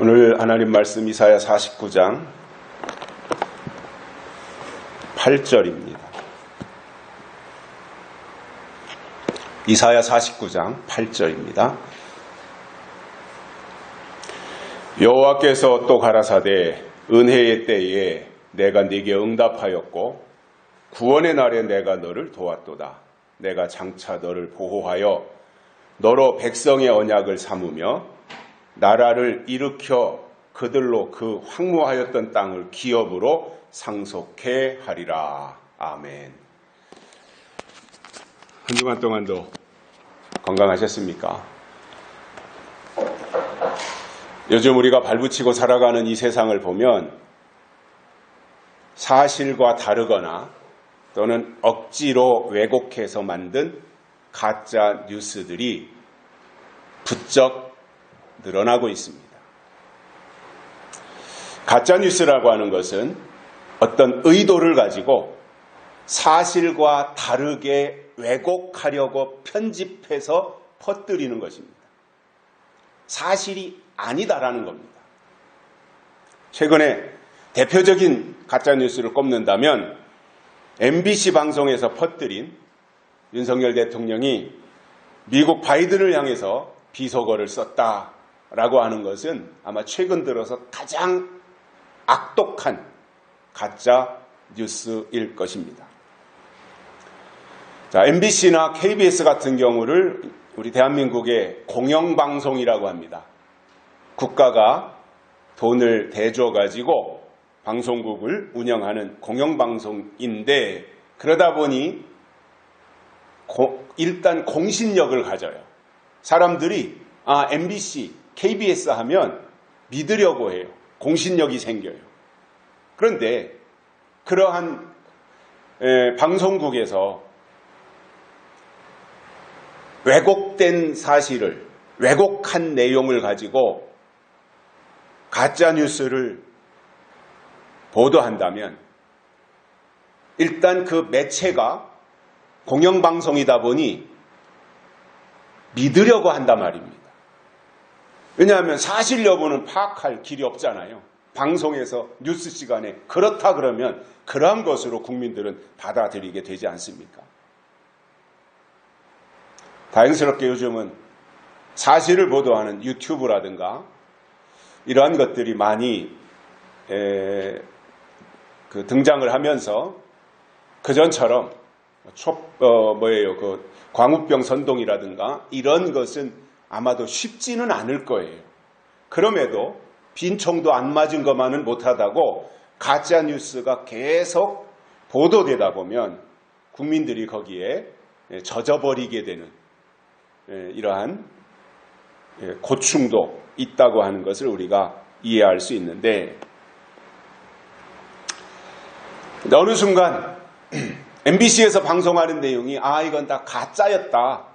오늘 하나님 말씀 이사야 49장 8절입니다. 이사야 49장 8절입니다. 여호와께서 또 가라사대 은혜의 때에 내가 네게 응답하였고 구원의 날에 내가 너를 도왔도다. 내가 장차 너를 보호하여 너로 백성의 언약을 삼으며 나라를 일으켜 그들로 그 황무하였던 땅을 기업으로 상속해 하리라. 아멘. 한 주간 동안도 건강하셨습니까? 요즘 우리가 발붙이고 살아가는 이 세상을 보면 사실과 다르거나 또는 억지로 왜곡해서 만든 가짜 뉴스들이 부쩍 늘어나고 있습니다. 가짜 뉴스라고 하는 것은 어떤 의도를 가지고 사실과 다르게 왜곡하려고 편집해서 퍼뜨리는 것입니다. 사실이 아니다라는 겁니다. 최근에 대표적인 가짜 뉴스를 꼽는다면 MBC 방송에서 퍼뜨린 윤석열 대통령이 미국 바이든을 향해서 비속어를 썼다라고 하는 것은 아마 최근 들어서 가장 악독한 가짜 뉴스일 것입니다. 자, MBC나 KBS 같은 경우를 우리 대한민국의 공영방송이라고 합니다. 국가가 돈을 대줘가지고 방송국을 운영하는 공영방송인데 그러다 보니 일단 공신력을 가져요. 사람들이 MBC, KBS 하면 믿으려고 해요. 공신력이 생겨요. 그런데 그러한 방송국에서 왜곡된 사실을, 왜곡한 내용을 가지고 가짜 뉴스를 보도한다면 일단 그 매체가 공영방송이다 보니 믿으려고 한단 말입니다. 왜냐하면 사실 여부는 파악할 길이 없잖아요. 방송에서 뉴스 시간에 그렇다 그러면 그러한 것으로 국민들은 받아들이게 되지 않습니까? 다행스럽게 요즘은 사실을 보도하는 유튜브라든가 이러한 것들이 많이 등장을 하면서 그전처럼 광우병 선동이라든가 이런 것은 아마도 쉽지는 않을 거예요. 그럼에도 빈총도 안 맞은 것만은 못하다고 가짜 뉴스가 계속 보도되다 보면 국민들이 거기에 젖어버리게 되는 이러한 고충도 있다고 하는 것을 우리가 이해할 수 있는데 어느 순간 MBC에서 방송하는 내용이 이건 다 가짜였다,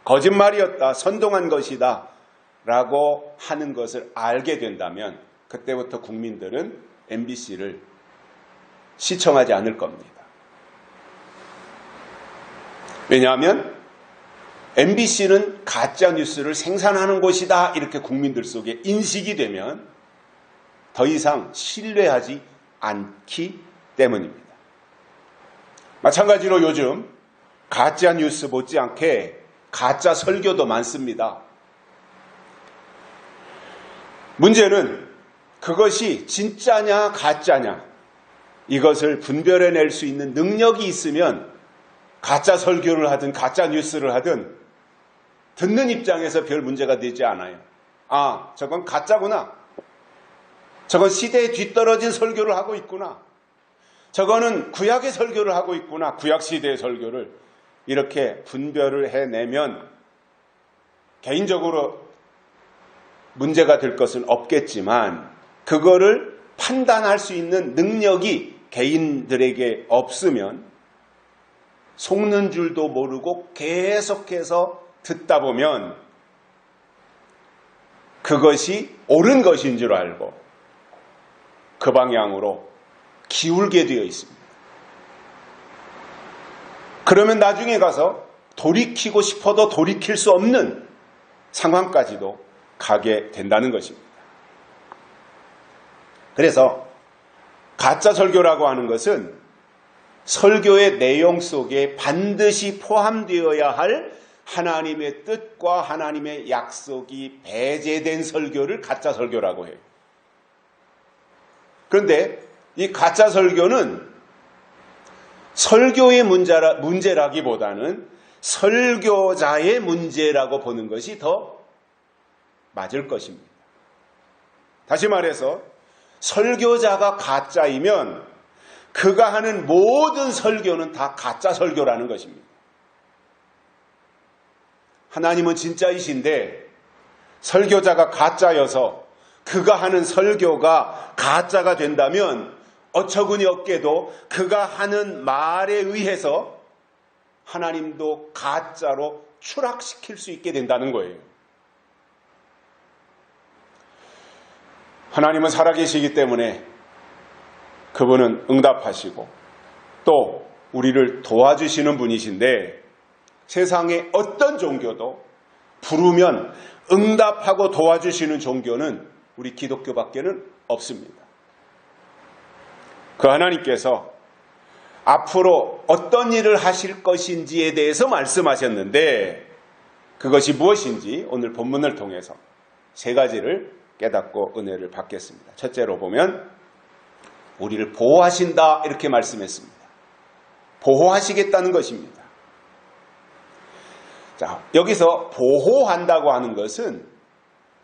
거짓말이었다, 선동한 것이다 라고 하는 것을 알게 된다면 그때부터 국민들은 MBC를 시청하지 않을 겁니다. 왜냐하면 MBC는 가짜 뉴스를 생산하는 곳이다 이렇게 국민들 속에 인식이 되면 더 이상 신뢰하지 않기 때문입니다. 마찬가지로 요즘 가짜 뉴스 못지않게 가짜 설교도 많습니다. 문제는 그것이 진짜냐 가짜냐 이것을 분별해낼 수 있는 능력이 있으면 가짜 설교를 하든 가짜 뉴스를 하든 듣는 입장에서 별 문제가 되지 않아요. 저건 가짜구나. 저건 시대에 뒤떨어진 설교를 하고 있구나. 저거는 구약의 설교를 하고 있구나. 구약시대의 설교를. 이렇게 분별을 해내면 개인적으로 문제가 될 것은 없겠지만 그거를 판단할 수 있는 능력이 개인들에게 없으면 속는 줄도 모르고 계속해서 듣다 보면 그것이 옳은 것인 줄 알고 그 방향으로 기울게 되어 있습니다. 그러면 나중에 가서 돌이키고 싶어도 돌이킬 수 없는 상황까지도 가게 된다는 것입니다. 그래서 가짜 설교라고 하는 것은 설교의 내용 속에 반드시 포함되어야 할 하나님의 뜻과 하나님의 약속이 배제된 설교를 가짜 설교라고 해요. 그런데 이 가짜 설교는 설교의 문제라기보다는 설교자의 문제라고 보는 것이 더 맞을 것입니다. 다시 말해서 설교자가 가짜이면 그가 하는 모든 설교는 다 가짜 설교라는 것입니다. 하나님은 진짜이신데 설교자가 가짜여서 그가 하는 설교가 가짜가 된다면 어처구니 없게도 그가 하는 말에 의해서 하나님도 가짜로 추락시킬 수 있게 된다는 거예요. 하나님은 살아계시기 때문에 그분은 응답하시고 또 우리를 도와주시는 분이신데 세상의 어떤 종교도 부르면 응답하고 도와주시는 종교는 우리 기독교밖에는 없습니다. 그 하나님께서 앞으로 어떤 일을 하실 것인지에 대해서 말씀하셨는데 그것이 무엇인지 오늘 본문을 통해서 세 가지를 깨닫고 은혜를 받겠습니다. 첫째로 보면 우리를 보호하신다 이렇게 말씀했습니다. 보호하시겠다는 것입니다. 자, 여기서 보호한다고 하는 것은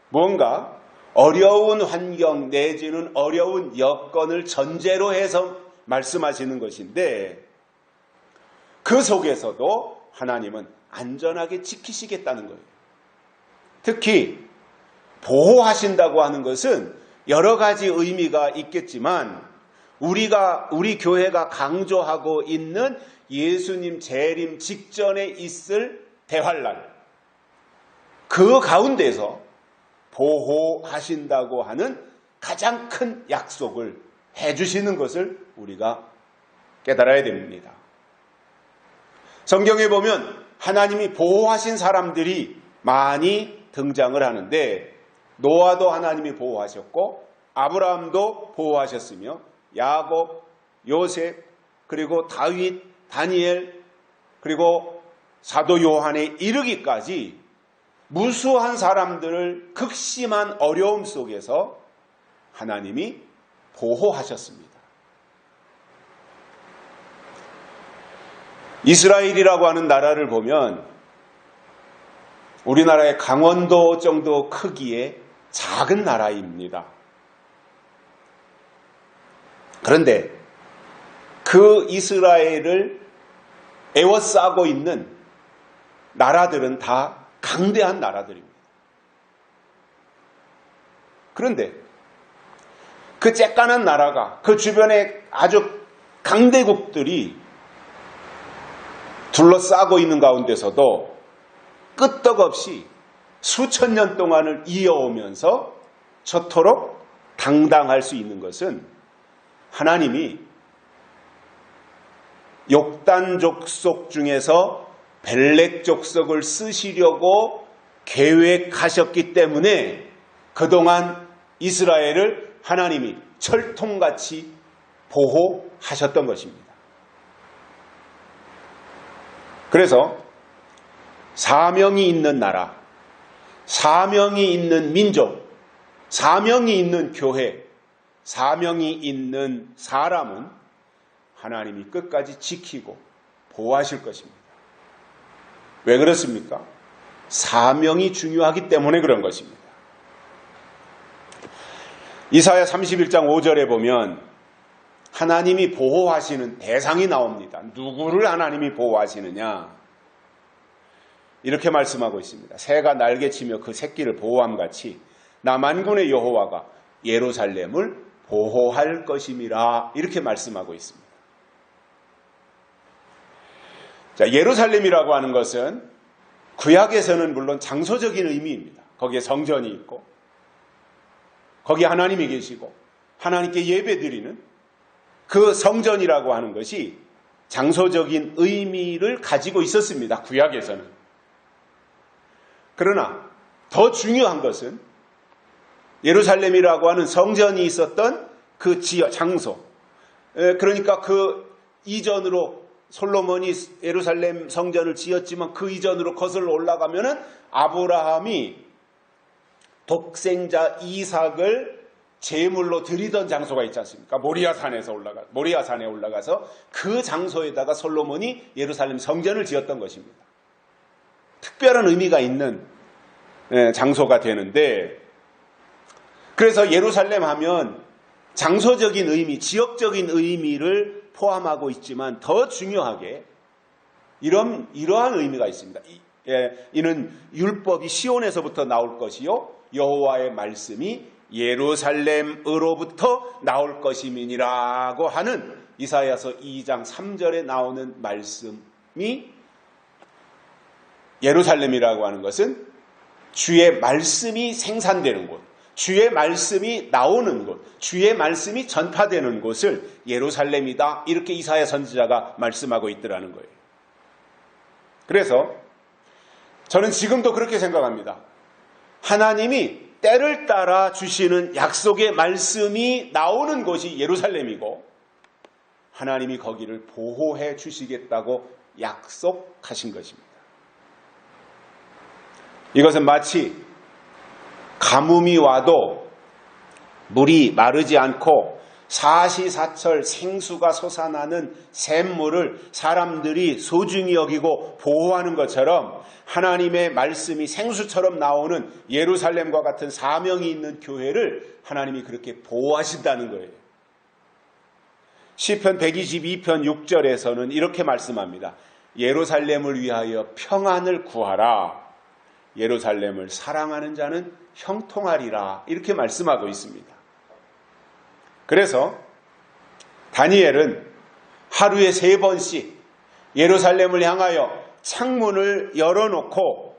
뭔가 어려운 환경 내지는 어려운 여건을 전제로 해서 말씀하시는 것인데 그 속에서도 하나님은 안전하게 지키시겠다는 거예요. 특히 보호하신다고 하는 것은 여러 가지 의미가 있겠지만 우리 교회가 강조하고 있는 예수님 재림 직전에 있을 대환란 그 가운데서 보호하신다고 하는 가장 큰 약속을 해주시는 것을 우리가 깨달아야 됩니다. 성경에 보면 하나님이 보호하신 사람들이 많이 등장을 하는데 노아도 하나님이 보호하셨고 아브라함도 보호하셨으며 야곱, 요셉, 그리고 다윗, 다니엘, 그리고 사도 요한에 이르기까지 무수한 사람들을 극심한 어려움 속에서 하나님이 보호하셨습니다. 이스라엘이라고 하는 나라를 보면 우리나라의 강원도 정도 크기의 작은 나라입니다. 그런데 그 이스라엘을 에워싸고 있는 나라들은 다 강대한 나라들입니다. 그런데 그 쬐깐한 나라가 그 주변에 아주 강대국들이 둘러싸고 있는 가운데서도 끄떡없이 수천 년 동안을 이어오면서 저토록 당당할 수 있는 것은 하나님이 욕단 족속 중에서 벨렉 족속을 쓰시려고 계획하셨기 때문에 그동안 이스라엘을 하나님이 철통같이 보호하셨던 것입니다. 그래서 사명이 있는 나라, 사명이 있는 민족, 사명이 있는 교회, 사명이 있는 사람은 하나님이 끝까지 지키고 보호하실 것입니다. 왜 그렇습니까? 사명이 중요하기 때문에 그런 것입니다. 이사야 31장 5절에 보면 하나님이 보호하시는 대상이 나옵니다. 누구를 하나님이 보호하시느냐? 이렇게 말씀하고 있습니다. 새가 날개치며 그 새끼를 보호함같이 나 만군의 여호와가 예루살렘을 보호할 것임이라 이렇게 말씀하고 있습니다. 자, 예루살렘이라고 하는 것은 구약에서는 물론 장소적인 의미입니다. 거기에 성전이 있고 거기에 하나님이 계시고 하나님께 예배드리는 그 성전이라고 하는 것이 장소적인 의미를 가지고 있었습니다. 구약에서는. 그러나 더 중요한 것은 예루살렘이라고 하는 성전이 있었던 그 장소. 그러니까 그 이전으로 솔로몬이 예루살렘 성전을 지었지만 그 이전으로 거슬러 올라가면은 아브라함이 독생자 이삭을 제물로 드리던 장소가 있지 않습니까? 모리아산에 올라가서 그 장소에다가 솔로몬이 예루살렘 성전을 지었던 것입니다. 특별한 의미가 있는 장소가 되는데, 그래서 예루살렘 하면 장소적인 의미, 지역적인 의미를 포함하고 있지만 더 중요하게 이러한 의미가 있습니다. 이는 율법이 시온에서부터 나올 것이요 여호와의 말씀이 예루살렘으로부터 나올 것임이니라고 하는 이사야서 2장 3절에 나오는 말씀이, 예루살렘이라고 하는 것은 주의 말씀이 생산되는 곳, 주의 말씀이 나오는 곳, 주의 말씀이 전파되는 곳을 예루살렘이다, 이렇게 이사야 선지자가 말씀하고 있더라는 거예요. 그래서 저는 지금도 그렇게 생각합니다. 하나님이 때를 따라 주시는 약속의 말씀이 나오는 곳이 예루살렘이고 하나님이 거기를 보호해 주시겠다고 약속하신 것입니다. 이것은 마치 가뭄이 와도 물이 마르지 않고 사시사철 생수가 솟아나는 샘물을 사람들이 소중히 여기고 보호하는 것처럼 하나님의 말씀이 생수처럼 나오는 예루살렘과 같은 사명이 있는 교회를 하나님이 그렇게 보호하신다는 거예요. 시편 122편 6절에서는 이렇게 말씀합니다. 예루살렘을 위하여 평안을 구하라. 예루살렘을 사랑하는 자는 형통하리라. 이렇게 말씀하고 있습니다. 그래서 다니엘은 하루에 3번씩 예루살렘을 향하여 창문을 열어놓고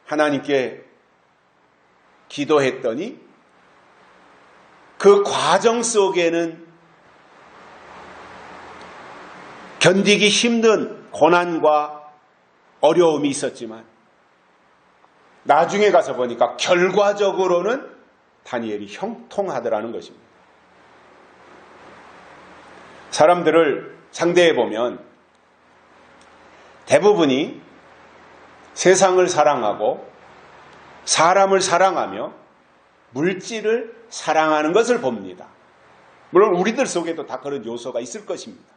하나님께 기도했더니 그 과정 속에는 견디기 힘든 고난과 어려움이 있었지만 나중에 가서 보니까 결과적으로는 다니엘이 형통하더라는 것입니다. 사람들을 상대해 보면 대부분이 세상을 사랑하고 사람을 사랑하며 물질을 사랑하는 것을 봅니다. 물론 우리들 속에도 다 그런 요소가 있을 것입니다.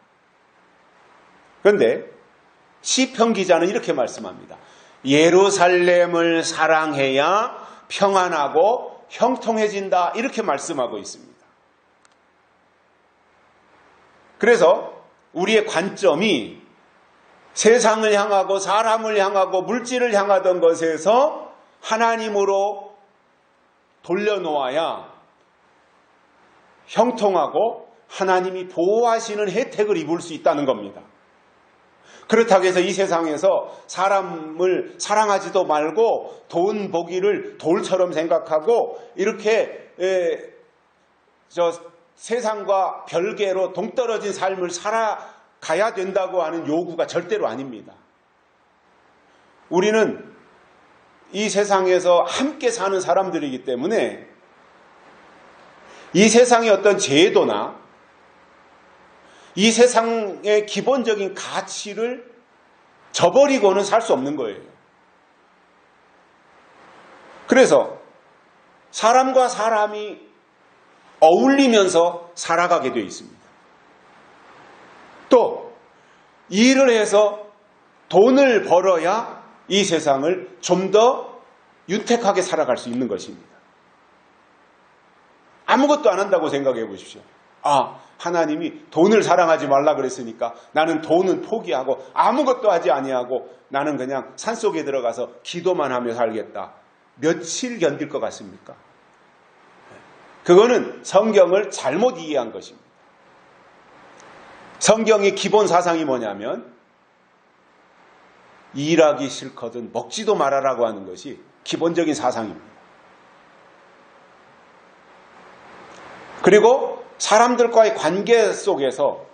그런데 시편 기자는 이렇게 말씀합니다. 예루살렘을 사랑해야 평안하고 형통해진다, 이렇게 말씀하고 있습니다. 그래서 우리의 관점이 세상을 향하고 사람을 향하고 물질을 향하던 것에서 하나님으로 돌려놓아야 형통하고 하나님이 보호하시는 혜택을 입을 수 있다는 겁니다. 그렇다고 해서 이 세상에서 사람을 사랑하지도 말고 돈 보기를 돌처럼 생각하고 이렇게 세상과 별개로 동떨어진 삶을 살아가야 된다고 하는 요구가 절대로 아닙니다. 우리는 이 세상에서 함께 사는 사람들이기 때문에 이 세상의 어떤 제도나 이 세상의 기본적인 가치를 저버리고는 살 수 없는 거예요. 그래서 사람과 사람이 어울리면서 살아가게 되어 있습니다. 또 일을 해서 돈을 벌어야 이 세상을 좀 더 윤택하게 살아갈 수 있는 것입니다. 아무것도 안 한다고 생각해 보십시오. 하나님이 돈을 사랑하지 말라 그랬으니까 나는 돈은 포기하고 아무것도 하지 아니하고 나는 그냥 산속에 들어가서 기도만 하며 살겠다. 며칠 견딜 것 같습니까? 그거는 성경을 잘못 이해한 것입니다. 성경의 기본 사상이 뭐냐면 일하기 싫거든 먹지도 말아라고 하는 것이 기본적인 사상입니다. 그리고 사람들과의 관계 속에서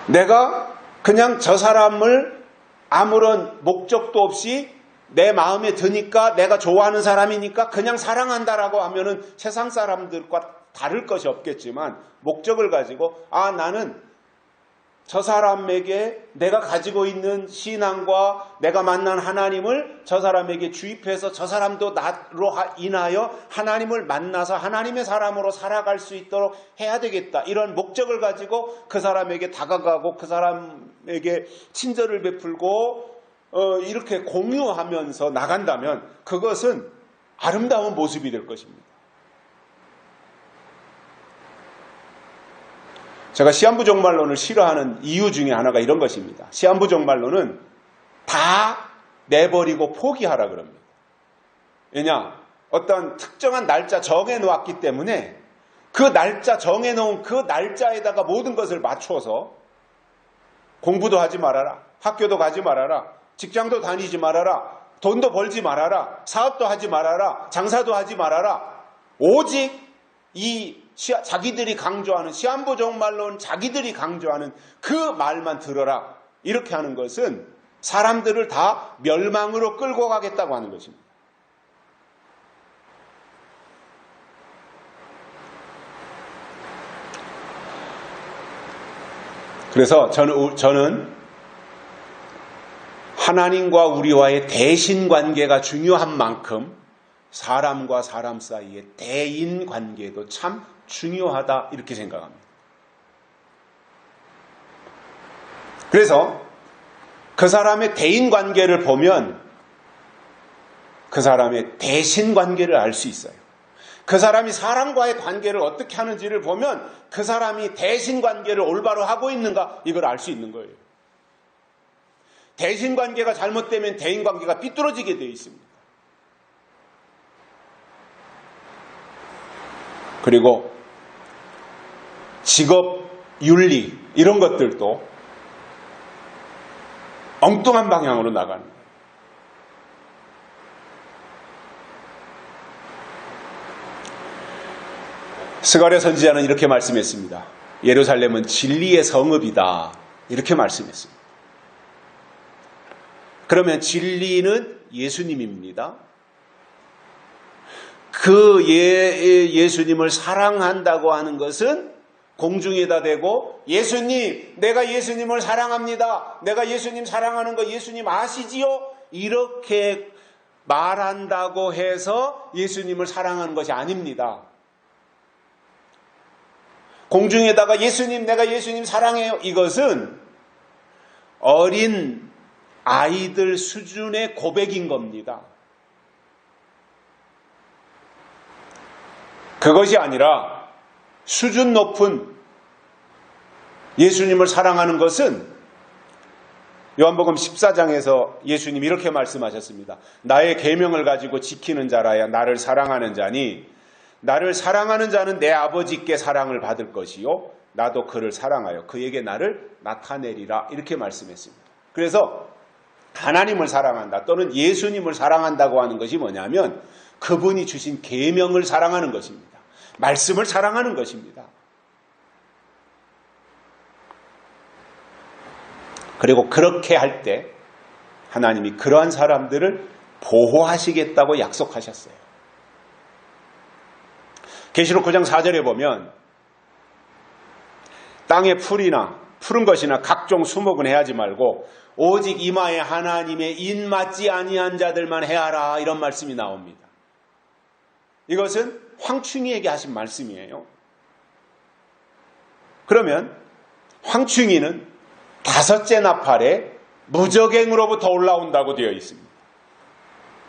내가 그냥 저 사람을 아무런 목적도 없이 내 마음에 드니까 내가 좋아하는 사람이니까 그냥 사랑한다라고 하면은 세상 사람들과 다를 것이 없겠지만 목적을 가지고 나는 저 사람에게 내가 가지고 있는 신앙과 내가 만난 하나님을 저 사람에게 주입해서 저 사람도 나로 인하여 하나님을 만나서 하나님의 사람으로 살아갈 수 있도록 해야 되겠다. 이런 목적을 가지고 그 사람에게 다가가고 그 사람에게 친절을 베풀고 이렇게 공유하면서 나간다면 그것은 아름다운 모습이 될 것입니다. 제가 시한부종말론을 싫어하는 이유 중에 하나가 이런 것입니다. 시한부종말론은 다 내버리고 포기하라 그럽니다. 왜냐? 어떤 특정한 날짜 정해놓았기 때문에 그 날짜 정해놓은 그 날짜에다가 모든 것을 맞춰서 공부도 하지 말아라. 학교도 가지 말아라. 직장도 다니지 말아라. 돈도 벌지 말아라. 사업도 하지 말아라. 장사도 하지 말아라. 오직 자기들이 강조하는 시한부종말론 자기들이 강조하는 그 말만 들어라. 이렇게 하는 것은 사람들을 다 멸망으로 끌고 가겠다고 하는 것입니다. 그래서 저는 하나님과 우리와의 대신 관계가 중요한 만큼 사람과 사람 사이의 대인 관계도 참 중요하다 이렇게 생각합니다. 그래서 그 사람의 대인 관계를 보면 그 사람의 대신 관계를 알 수 있어요. 그 사람이 사람과의 관계를 어떻게 하는지를 보면 그 사람이 대신 관계를 올바로 하고 있는가 이걸 알 수 있는 거예요. 대신 관계가 잘못되면 대인 관계가 삐뚤어지게 되어 있습니다. 그리고 직업 윤리 이런 것들도 엉뚱한 방향으로 나가는 거예요. 스가랴 선지자는 이렇게 말씀했습니다. 예루살렘은 진리의 성읍이다. 이렇게 말씀했습니다. 그러면 진리는 예수님입니다. 그 예수님을 사랑한다고 하는 것은 공중에다 대고 예수님, 내가 예수님을 사랑합니다. 내가 예수님 사랑하는 거 예수님 아시지요? 이렇게 말한다고 해서 예수님을 사랑하는 것이 아닙니다. 공중에다가 예수님, 내가 예수님 사랑해요. 이것은 어린 아이들 수준의 고백인 겁니다. 그것이 아니라 수준 높은 예수님을 사랑하는 것은 요한복음 14장에서 예수님이 이렇게 말씀하셨습니다. 나의 계명을 가지고 지키는 자라야 나를 사랑하는 자니 나를 사랑하는 자는 내 아버지께 사랑을 받을 것이요 나도 그를 사랑하여 그에게 나를 나타내리라 이렇게 말씀했습니다. 그래서 하나님을 사랑한다 또는 예수님을 사랑한다고 하는 것이 뭐냐면 그분이 주신 계명을 사랑하는 것입니다. 말씀을 사랑하는 것입니다. 그리고 그렇게 할 때 하나님이 그러한 사람들을 보호하시겠다고 약속하셨어요. 계시록 9장 4절에 보면 땅의 풀이나 푸른 것이나 각종 수목은 해하지 말고 오직 이마에 하나님의 인 맞지 아니한 자들만 해하라 이런 말씀이 나옵니다. 이것은 황충이에게 하신 말씀이에요. 그러면 황충이는 다섯째 나팔에 무저갱으로부터 올라온다고 되어 있습니다.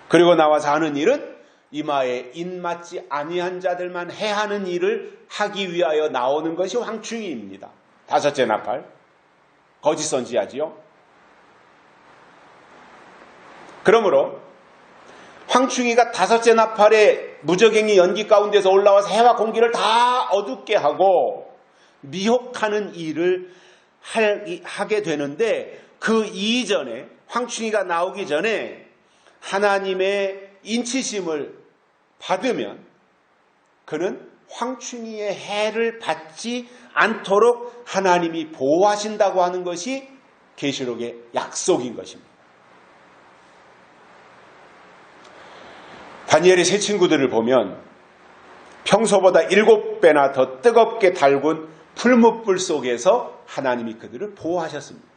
그리고 나와서 하는 일은 이마에 인 맞지 아니한 자들만 해하는 일을 하기 위하여 나오는 것이 황충이입니다. 다섯째 나팔 거짓 선지자지요. 그러므로 황충이가 다섯째 나팔에 무저갱이 연기 가운데서 올라와서 해와 공기를 다 어둡게 하고 미혹하는 일을 하게 되는데 그 이전에 황충이가 나오기 전에 하나님의 인치심을 받으면 그는 황충이의 해를 받지 않도록 하나님이 보호하신다고 하는 것이 계시록의 약속인 것입니다. 다니엘의 세 친구들을 보면 평소보다 7배나 더 뜨겁게 달군 풀무불 속에서 하나님이 그들을 보호하셨습니다.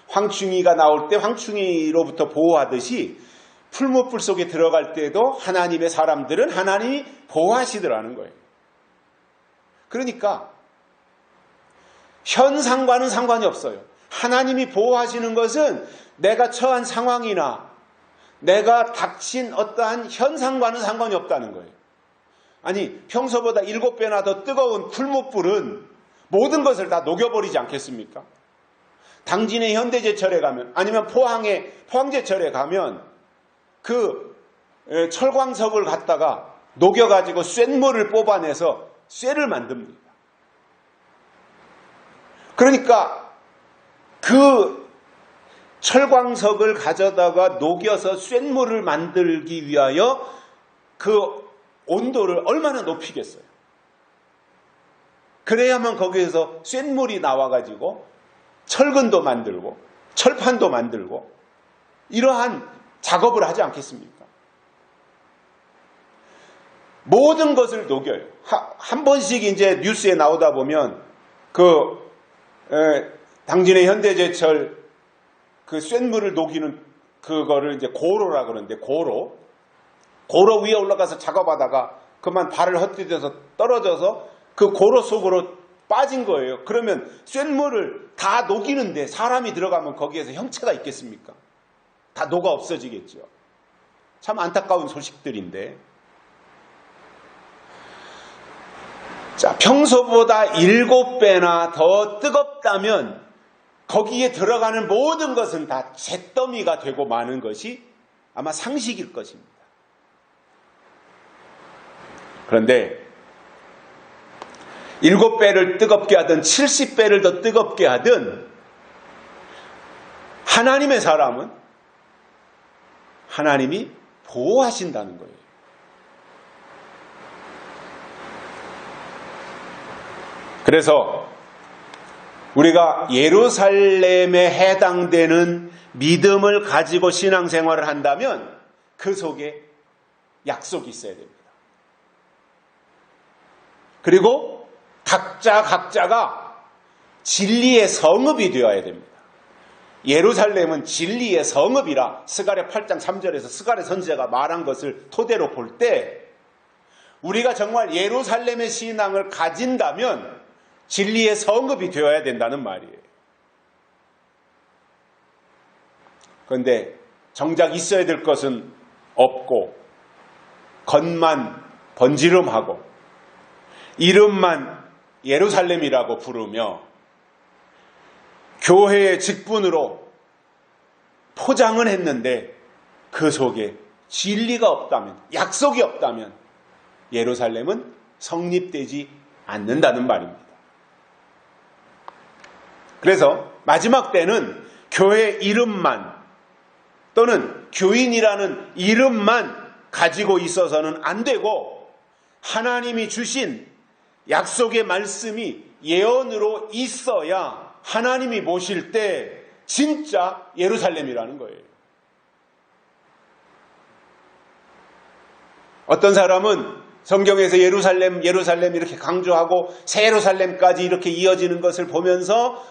황충이가 나올 때 황충이로부터 보호하듯이 풀무불 속에 들어갈 때도 하나님의 사람들은 하나님이 보호하시더라는 거예요. 그러니까 현상과는 상관이 없어요. 하나님이 보호하시는 것은 내가 처한 상황이나 내가 닥친 어떠한 현상과는 상관이 없다는 거예요. 아니, 평소보다 7배나 더 뜨거운 풀무불은 모든 것을 다 녹여버리지 않겠습니까? 당진의 현대제철에 가면, 아니면 포항제철에 가면 그 철광석을 갖다가 녹여가지고 쇳물을 뽑아내서 쇠를 만듭니다. 그러니까 그 철광석을 가져다가 녹여서 쇳물을 만들기 위하여 그 온도를 얼마나 높이겠어요. 그래야만 거기에서 쇳물이 나와가지고 철근도 만들고 철판도 만들고 이러한 작업을 하지 않겠습니까? 모든 것을 녹여요. 한 번씩 이제 뉴스에 나오다 보면 당진의 현대제철 그 쇳물을 녹이는 그거를 이제 고로라 그러는데 고로 위에 올라가서 작업하다가 그만 발을 헛디뎌서 떨어져서 그 고로 속으로 빠진 거예요. 그러면 쇳물을 다 녹이는데 사람이 들어가면 거기에서 형체가 있겠습니까? 다 녹아 없어지겠죠. 참 안타까운 소식들인데, 자, 평소보다 7배나 더 뜨겁다면 거기에 들어가는 모든 것은 다 잿더미가 되고 마는 것이 아마 상식일 것입니다. 그런데 7배를 뜨겁게 하든 70배를 더 뜨겁게 하든 하나님의 사람은 하나님이 보호하신다는 거예요. 그래서 우리가 예루살렘에 해당되는 믿음을 가지고 신앙생활을 한다면 그 속에 약속이 있어야 됩니다. 그리고 각자가 진리의 성읍이 되어야 됩니다. 예루살렘은 진리의 성읍이라 스가랴 8장 3절에서 스가랴 선지자가 말한 것을 토대로 볼 때 우리가 정말 예루살렘의 신앙을 가진다면 진리의 성읍이 되어야 된다는 말이에요. 그런데 정작 있어야 될 것은 없고 겉만 번지름하고 이름만 예루살렘이라고 부르며 교회의 직분으로 포장은 했는데 그 속에 진리가 없다면, 약속이 없다면 예루살렘은 성립되지 않는다는 말입니다. 그래서 마지막 때는 교회 이름만 또는 교인이라는 이름만 가지고 있어서는 안 되고 하나님이 주신 약속의 말씀이 예언으로 있어야 하나님이 모실 때 진짜 예루살렘이라는 거예요. 어떤 사람은 성경에서 예루살렘 이렇게 강조하고 새 예루살렘까지 이렇게 이어지는 것을 보면서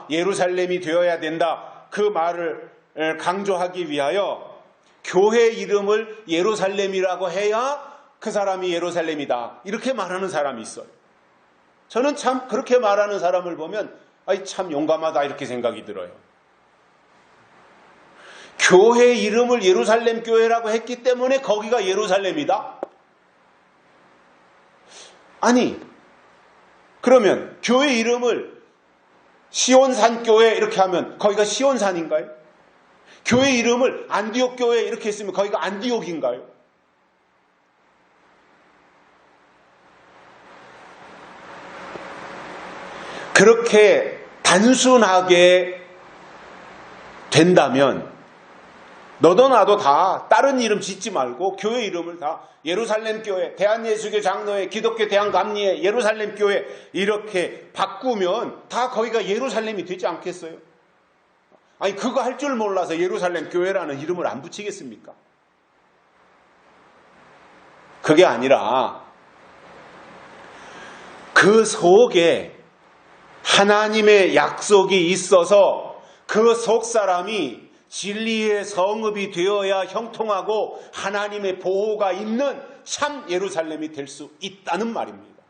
예루살렘이 되어야 된다. 그 말을 강조하기 위하여 교회 이름을 예루살렘이라고 해야 그 사람이 예루살렘이다. 이렇게 말하는 사람이 있어요. 저는 참 그렇게 말하는 사람을 보면 참 용감하다 이렇게 생각이 들어요. 교회 이름을 예루살렘 교회라고 했기 때문에 거기가 예루살렘이다? 아니, 그러면 교회 이름을 시온산 교회 이렇게 하면 거기가 시온산인가요? 교회 이름을 안디옥 교회 이렇게 했으면 거기가 안디옥인가요? 그렇게 단순하게 된다면 너도 나도 다 다른 이름 짓지 말고 교회 이름을 다 예루살렘 교회, 대한예수교 장로회, 기독교 대한감리회, 예루살렘 교회 이렇게 바꾸면 다 거기가 예루살렘이 되지 않겠어요? 아니 그거 할 줄 몰라서 예루살렘 교회라는 이름을 안 붙이겠습니까? 그게 아니라 그 속에 하나님의 약속이 있어서 그 속 사람이 진리의 성읍이 되어야 형통하고 하나님의 보호가 있는 참 예루살렘이 될 수 있다는 말입니다.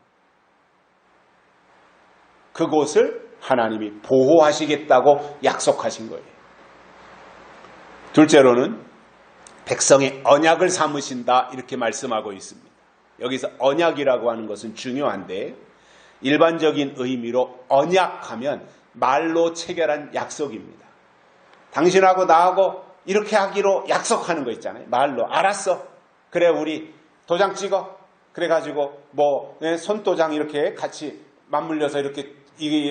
그곳을 하나님이 보호하시겠다고 약속하신 거예요. 둘째로는 백성의 언약을 삼으신다 이렇게 말씀하고 있습니다. 여기서 언약이라고 하는 것은 중요한데 일반적인 의미로 언약하면 말로 체결한 약속입니다. 당신하고 나하고 이렇게 하기로 약속하는 거 있잖아요. 말로 알았어. 그래 우리 도장 찍어. 그래가지고 뭐 손도장 이렇게 같이 맞물려서 이렇게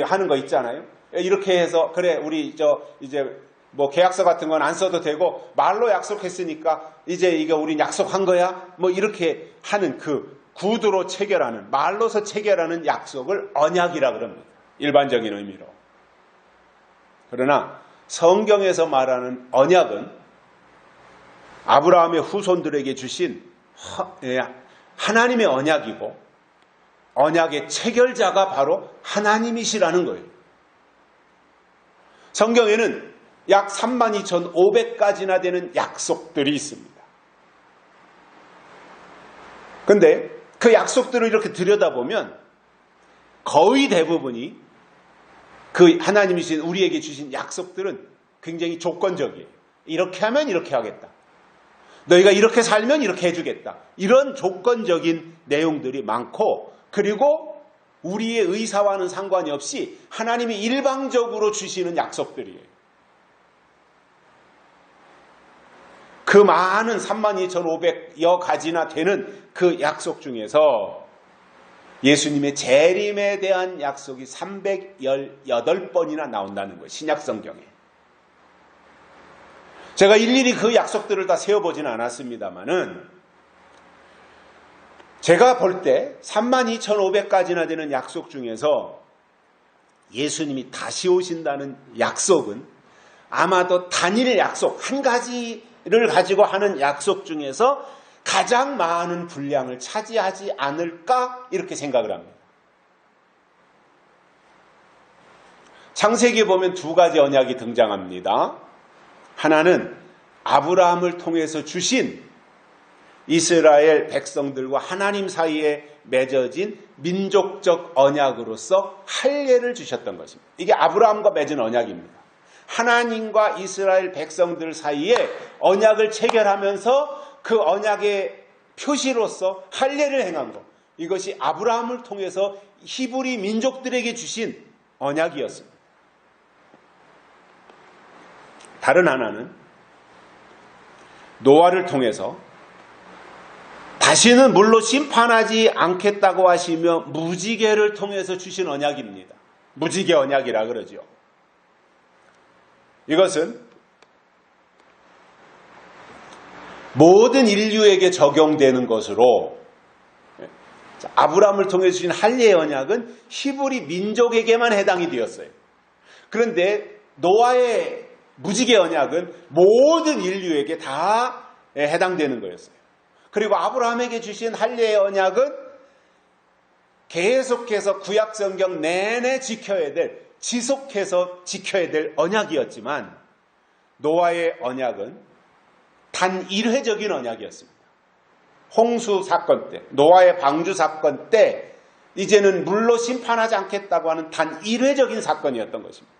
하는 거 있잖아요. 이렇게 해서 그래 우리 이제 뭐 계약서 같은 건 안 써도 되고 말로 약속했으니까 이제 이거 우린 약속한 거야. 뭐 이렇게 하는 그 구두로 체결하는 말로서 체결하는 약속을 언약이라 그럽니다. 일반적인 의미로. 그러나 성경에서 말하는 언약은 아브라함의 후손들에게 주신 하나님의 언약이고 언약의 체결자가 바로 하나님이시라는 거예요. 성경에는 약 32,500가지나 되는 약속들이 있습니다. 그런데 그 약속들을 이렇게 들여다보면 거의 대부분이 그 하나님이신 우리에게 주신 약속들은 굉장히 조건적이에요. 이렇게 하면 이렇게 하겠다. 너희가 이렇게 살면 이렇게 해주겠다. 이런 조건적인 내용들이 많고 그리고 우리의 의사와는 상관이 없이 하나님이 일방적으로 주시는 약속들이에요. 그 많은 32,500여 가지나 되는 그 약속 중에서 예수님의 재림에 대한 약속이 318번이나 나온다는 거예요. 신약성경에. 제가 일일이 그 약속들을 다 세어보지는 않았습니다만은 제가 볼 때 32,500가지나 되는 약속 중에서 예수님이 다시 오신다는 약속은 아마도 단일 약속, 한 가지를 가지고 하는 약속 중에서 가장 많은 분량을 차지하지 않을까 이렇게 생각을 합니다. 창세기에 보면 두 가지 언약이 등장합니다. 하나는 아브라함을 통해서 주신 이스라엘 백성들과 하나님 사이에 맺어진 민족적 언약으로서 할례를 주셨던 것입니다. 이게 아브라함과 맺은 언약입니다. 하나님과 이스라엘 백성들 사이에 언약을 체결하면서 그 언약의 표시로서 할례를 행한 것. 이것이 아브라함을 통해서 히브리 민족들에게 주신 언약이었습니다. 다른 하나는 노아를 통해서 다시는 물로 심판하지 않겠다고 하시며 무지개를 통해서 주신 언약입니다. 무지개 언약이라 그러죠. 이것은 모든 인류에게 적용되는 것으로 아브라함을 통해 주신 할례의 언약은 히브리 민족에게만 해당이 되었어요. 그런데 노아의 무지개 언약은 모든 인류에게 다 해당되는 거였어요. 그리고 아브라함에게 주신 할례의 언약은 계속해서 구약성경 내내 지켜야 될, 지속해서 지켜야 될 언약이었지만 노아의 언약은 단 1회적인 언약이었습니다. 홍수 사건 때, 노아의 방주 사건 때 이제는 물로 심판하지 않겠다고 하는 단 1회적인 사건이었던 것입니다.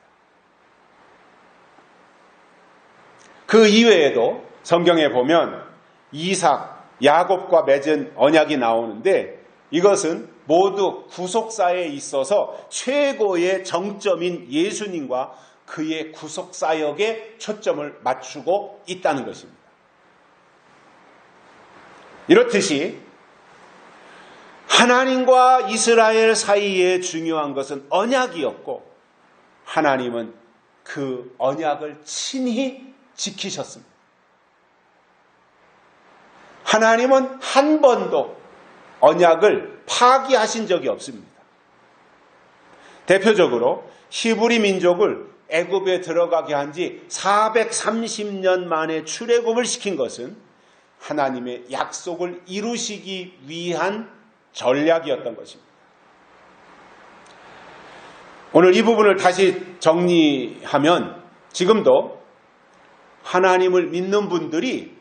그 이외에도 성경에 보면 이삭, 야곱과 맺은 언약이 나오는데 이것은 모두 구속사에 있어서 최고의 정점인 예수님과 그의 구속사역에 초점을 맞추고 있다는 것입니다. 이렇듯이 하나님과 이스라엘 사이에 중요한 것은 언약이었고 하나님은 그 언약을 친히 지키셨습니다. 하나님은 한 번도 언약을 파기하신 적이 없습니다. 대표적으로 히브리 민족을 애굽에 들어가게 한 지 430년 만에 출애굽을 시킨 것은 하나님의 약속을 이루시기 위한 전략이었던 것입니다. 오늘 이 부분을 다시 정리하면 지금도 하나님을 믿는 분들이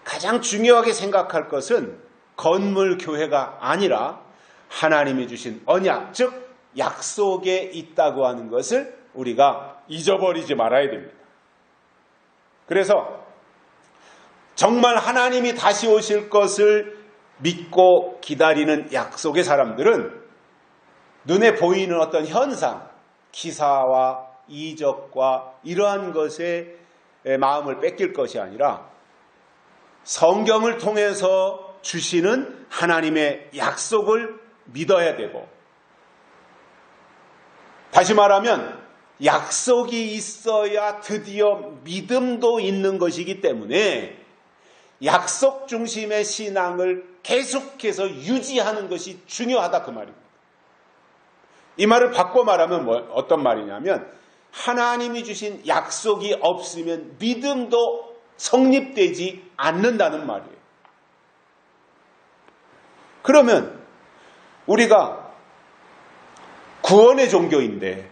가장 중요하게 생각할 것은 건물 교회가 아니라 하나님이 주신 언약, 즉 약속에 있다고 하는 것을 우리가 잊어버리지 말아야 됩니다. 그래서 정말 하나님이 다시 오실 것을 믿고 기다리는 약속의 사람들은 눈에 보이는 어떤 현상, 기사와 이적과 이러한 것에 마음을 뺏길 것이 아니라 성경을 통해서 주시는 하나님의 약속을 믿어야 되고, 다시 말하면 약속이 있어야 드디어 믿음도 있는 것이기 때문에 약속 중심의 신앙을 계속해서 유지하는 것이 중요하다, 그 말입니다. 이 말을 바꿔 말하면 어떤 말이냐면 하나님이 주신 약속이 없으면 믿음도 성립되지 않는다는 말이에요. 그러면 우리가 구원의 종교인데,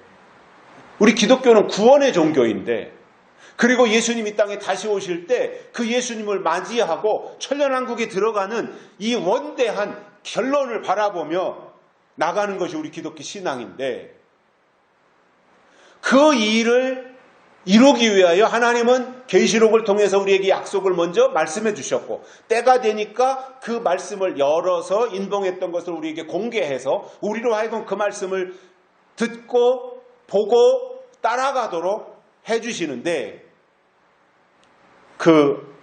우리 기독교는 구원의 종교인데, 그리고 예수님이 이 땅에 다시 오실 때 그 예수님을 맞이하고 천년왕국에 들어가는 이 원대한 결론을 바라보며 나가는 것이 우리 기독교 신앙인데, 그 일을 이루기 위하여 하나님은 계시록을 통해서 우리에게 약속을 먼저 말씀해 주셨고, 때가 되니까 그 말씀을 열어서 인봉했던 것을 우리에게 공개해서 우리로 하여금 그 말씀을 듣고 보고 따라가도록 해주시는데, 그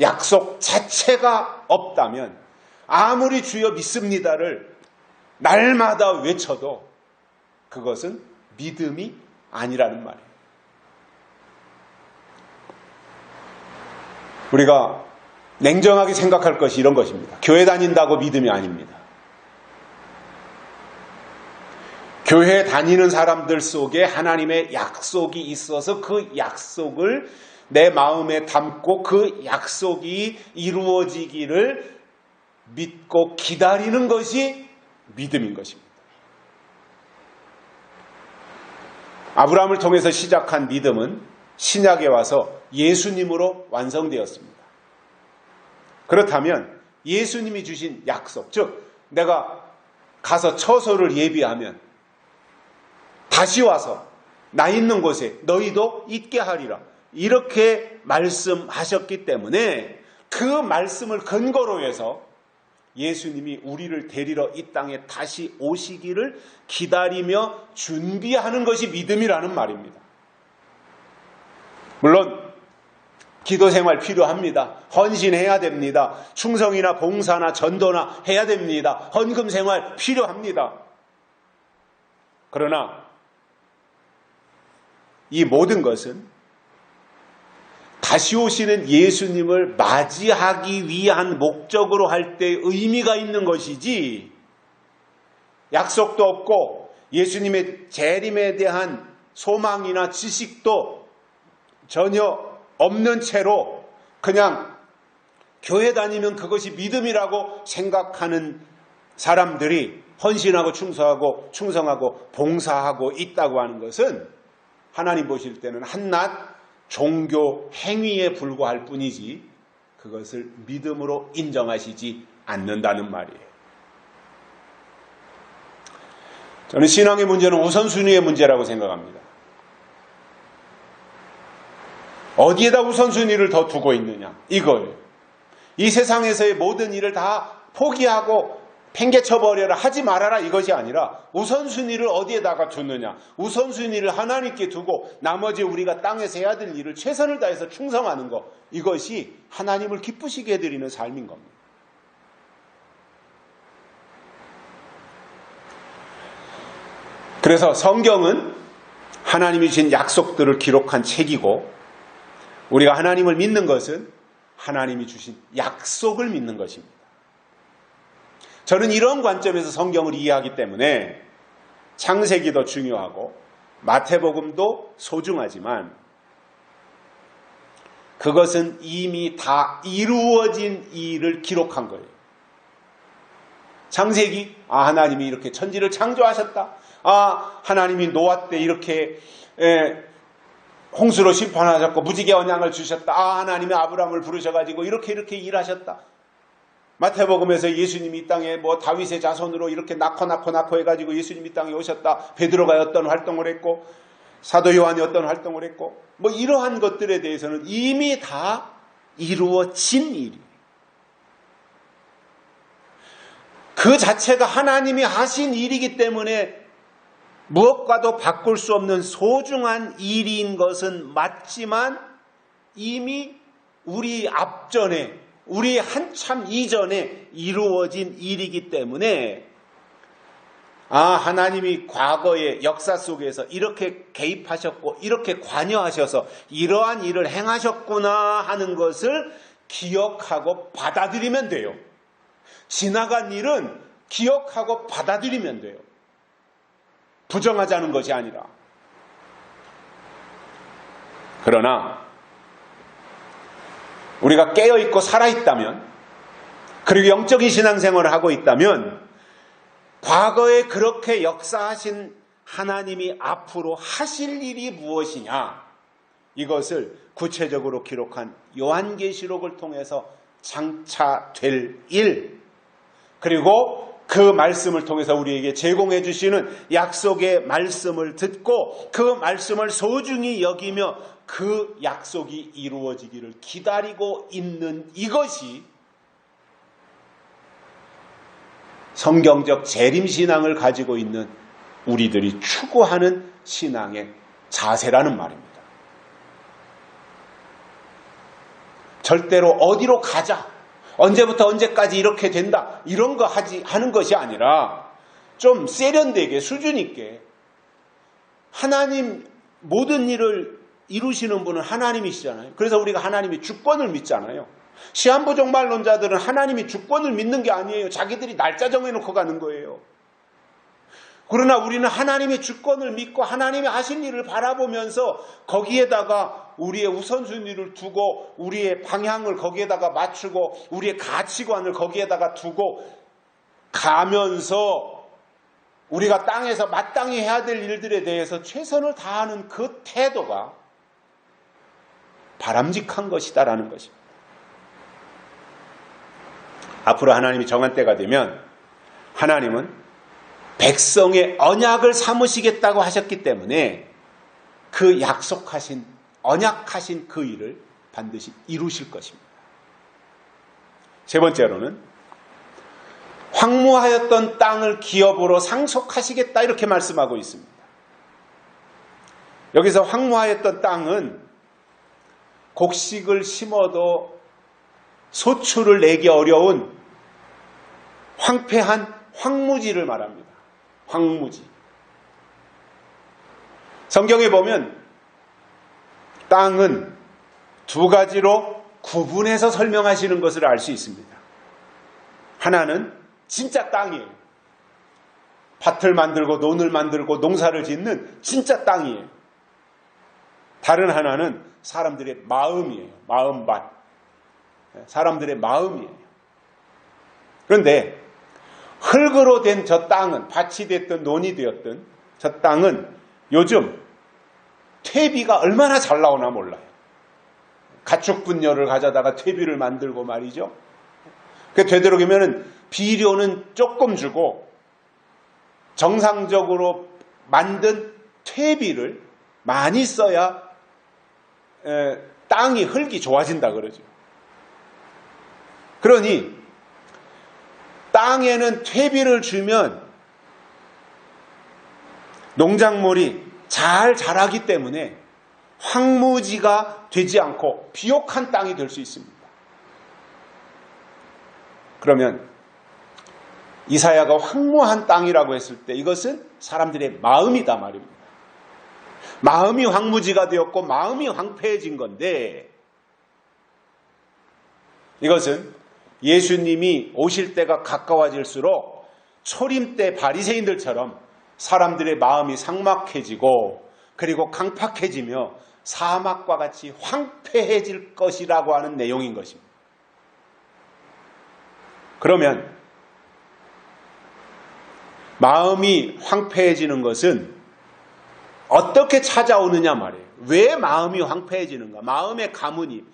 약속 자체가 없다면 아무리 주여 믿습니다를 날마다 외쳐도 그것은 믿음이 아니라는 말이에요. 우리가 냉정하게 생각할 것이 이런 것입니다. 교회 다닌다고 믿음이 아닙니다. 교회 다니는 사람들 속에 하나님의 약속이 있어서 그 약속을 내 마음에 담고 그 약속이 이루어지기를 믿고 기다리는 것이 믿음인 것입니다. 아브라함을 통해서 시작한 믿음은 신약에 와서 예수님으로 완성되었습니다. 그렇다면 예수님이 주신 약속, 즉 내가 가서 처소를 예비하면 다시 와서 나 있는 곳에 너희도 있게 하리라, 이렇게 말씀하셨기 때문에 그 말씀을 근거로 해서 예수님이 우리를 데리러 이 땅에 다시 오시기를 기다리며 준비하는 것이 믿음이라는 말입니다. 물론 기도 생활 필요합니다. 헌신해야 됩니다. 충성이나 봉사나 전도나 해야 됩니다. 헌금 생활 필요합니다. 그러나 이 모든 것은 다시 오시는 예수님을 맞이하기 위한 목적으로 할 때 의미가 있는 것이지, 약속도 없고 예수님의 재림에 대한 소망이나 지식도 전혀 없는 채로 그냥 교회 다니면 그것이 믿음이라고 생각하는 사람들이 헌신하고 충성하고 봉사하고 있다고 하는 것은 하나님 보실 때는 한낱 종교 행위에 불과할 뿐이지 그것을 믿음으로 인정하시지 않는다는 말이에요. 저는 신앙의 문제는 우선순위의 문제라고 생각합니다. 어디에다 우선순위를 더 두고 있느냐, 이거예요. 이 세상에서의 모든 일을 다 포기하고 팽개쳐버려라, 하지 말아라, 이것이 아니라 우선순위를 어디에다가 두느냐, 우선순위를 하나님께 두고 나머지 우리가 땅에서 해야 될 일을 최선을 다해서 충성하는 것, 이것이 하나님을 기쁘시게 해드리는 삶인 겁니다. 그래서 성경은 하나님이 주신 약속들을 기록한 책이고, 우리가 하나님을 믿는 것은 하나님이 주신 약속을 믿는 것입니다. 저는 이런 관점에서 성경을 이해하기 때문에 창세기도 중요하고 마태복음도 소중하지만, 그것은 이미 다 이루어진 일을 기록한 거예요. 창세기, 하나님이 이렇게 천지를 창조하셨다. 하나님이 노아 때 이렇게 홍수로 심판하셨고 무지개 언약을 주셨다. 하나님이 아브라함을 부르셔가지고 이렇게 일하셨다. 마태복음에서 예수님이 이 땅에 다윗의 자손으로 이렇게 낳고 해가지고 예수님이 이 땅에 오셨다. 베드로가 어떤 활동을 했고 사도 요한이 어떤 활동을 했고 이러한 것들에 대해서는 이미 다 이루어진 일이에요. 그 자체가 하나님이 하신 일이기 때문에 무엇과도 바꿀 수 없는 소중한 일인 것은 맞지만 이미 우리 앞전에, 우리 한참 이전에 이루어진 일이기 때문에 하나님이 과거의 역사 속에서 이렇게 개입하셨고 이렇게 관여하셔서 이러한 일을 행하셨구나 하는 것을 기억하고 받아들이면 돼요. 지나간 일은 기억하고 받아들이면 돼요. 부정하자는 것이 아니라. 그러나 우리가 깨어있고 살아있다면, 그리고 영적인 신앙생활을 하고 있다면 과거에 그렇게 역사하신 하나님이 앞으로 하실 일이 무엇이냐, 이것을 구체적으로 기록한 요한계시록을 통해서 장차될 일, 그리고 그 말씀을 통해서 우리에게 제공해 주시는 약속의 말씀을 듣고 그 말씀을 소중히 여기며 그 약속이 이루어지기를 기다리고 있는 이것이 성경적 재림신앙을 가지고 있는 우리들이 추구하는 신앙의 자세라는 말입니다. 절대로 어디로 가자, 언제부터 언제까지 이렇게 된다, 이런 거 하는 것이 아니라 좀 세련되게 수준 있게 하나님 모든 일을 이루시는 분은 하나님이시잖아요. 그래서 우리가 하나님의 주권을 믿잖아요. 시한부종말론자들은 하나님이 주권을 믿는 게 아니에요. 자기들이 날짜 정해놓고 가는 거예요. 그러나 우리는 하나님의 주권을 믿고 하나님이 하신 일을 바라보면서 거기에다가 우리의 우선순위를 두고 우리의 방향을 거기에다가 맞추고 우리의 가치관을 거기에다가 두고 가면서 우리가 땅에서 마땅히 해야 될 일들에 대해서 최선을 다하는 그 태도가 바람직한 것이다라는 것입니다. 앞으로 하나님이 정한 때가 되면 하나님은 백성의 언약을 삼으시겠다고 하셨기 때문에 그 약속하신, 언약하신 그 일을 반드시 이루실 것입니다. 세 번째로는 황무하였던 땅을 기업으로 상속하시겠다 이렇게 말씀하고 있습니다. 여기서 황무하였던 땅은 곡식을 심어도 소출을 내기 어려운 황폐한 황무지를 말합니다. 황무지. 성경에 보면 땅은 두 가지로 구분해서 설명하시는 것을 알 수 있습니다. 하나는 진짜 땅이에요. 밭을 만들고 논을 만들고 농사를 짓는 진짜 땅이에요. 다른 하나는 사람들의 마음이에요. 마음밭. 사람들의 마음이에요. 그런데 흙으로 된 저 땅은, 밭이 됐든 논이 되었든 저 땅은 요즘 퇴비가 얼마나 잘 나오나 몰라요. 가축 분열을 가져다가 퇴비를 만들고 말이죠. 되도록이면 비료는 조금 주고 정상적으로 만든 퇴비를 많이 써야 땅이, 흙이 좋아진다 그러죠. 그러니 땅에는 퇴비를 주면 농작물이 잘 자라기 때문에 황무지가 되지 않고 비옥한 땅이 될 수 있습니다. 그러면 이사야가 황무한 땅이라고 했을 때 이것은 사람들의 마음이다 말입니다. 마음이 황무지가 되었고 마음이 황폐해진 건데, 이것은 예수님이 오실 때가 가까워질수록 초림 때 바리새인들처럼 사람들의 마음이 삭막해지고 그리고 강팍해지며 사막과 같이 황폐해질 것이라고 하는 내용인 것입니다. 그러면 마음이 황폐해지는 것은 어떻게 찾아오느냐 말이에요. 왜 마음이 황폐해지는가? 마음의 가뭄이,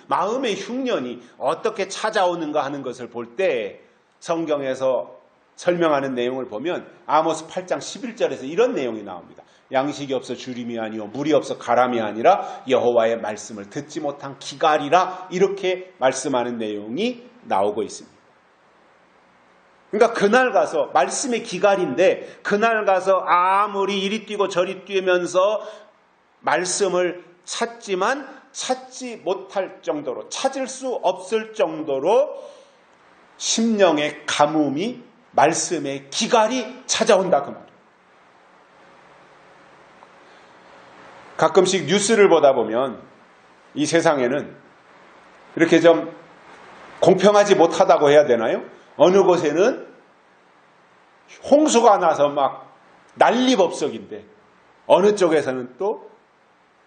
마음의 흉년이 어떻게 찾아오는가 하는 것을 볼 때 성경에서 설명하는 내용을 보면 아모스 8장 11절에서 이런 내용이 나옵니다. 양식이 없어 주림이 아니요 물이 없어 가람이 아니라 여호와의 말씀을 듣지 못한 기갈이라, 이렇게 말씀하는 내용이 나오고 있습니다. 그러니까 그날 가서, 말씀의 기갈인데 그날 가서 아무리 이리 뛰고 저리 뛰면서 말씀을 찾지만 찾지 못할 정도로, 찾을 수 없을 정도로 심령의 가뭄이, 말씀의 기갈이 찾아온다 그 말이에요. 가끔씩 뉴스를 보다 보면 이 세상에는 이렇게 좀 공평하지 못하다고 해야 되나요? 어느 곳에는 홍수가 나서 막 난리법석인데 어느 쪽에서는 또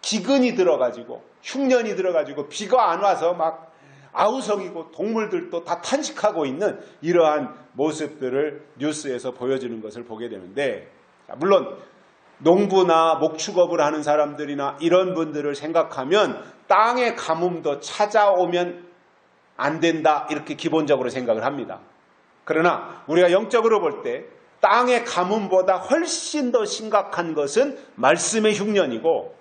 기근이 들어가지고 흉년이 들어가지고 비가 안 와서 막 아우성이고 동물들도 다 탄식하고 있는 이러한 모습들을 뉴스에서 보여주는 것을 보게 되는데, 물론 농부나 목축업을 하는 사람들이나 이런 분들을 생각하면 땅의 가뭄도 찾아오면 안 된다, 이렇게 기본적으로 생각을 합니다. 그러나 우리가 영적으로 볼 때 땅의 가뭄보다 훨씬 더 심각한 것은 말씀의 흉년이고,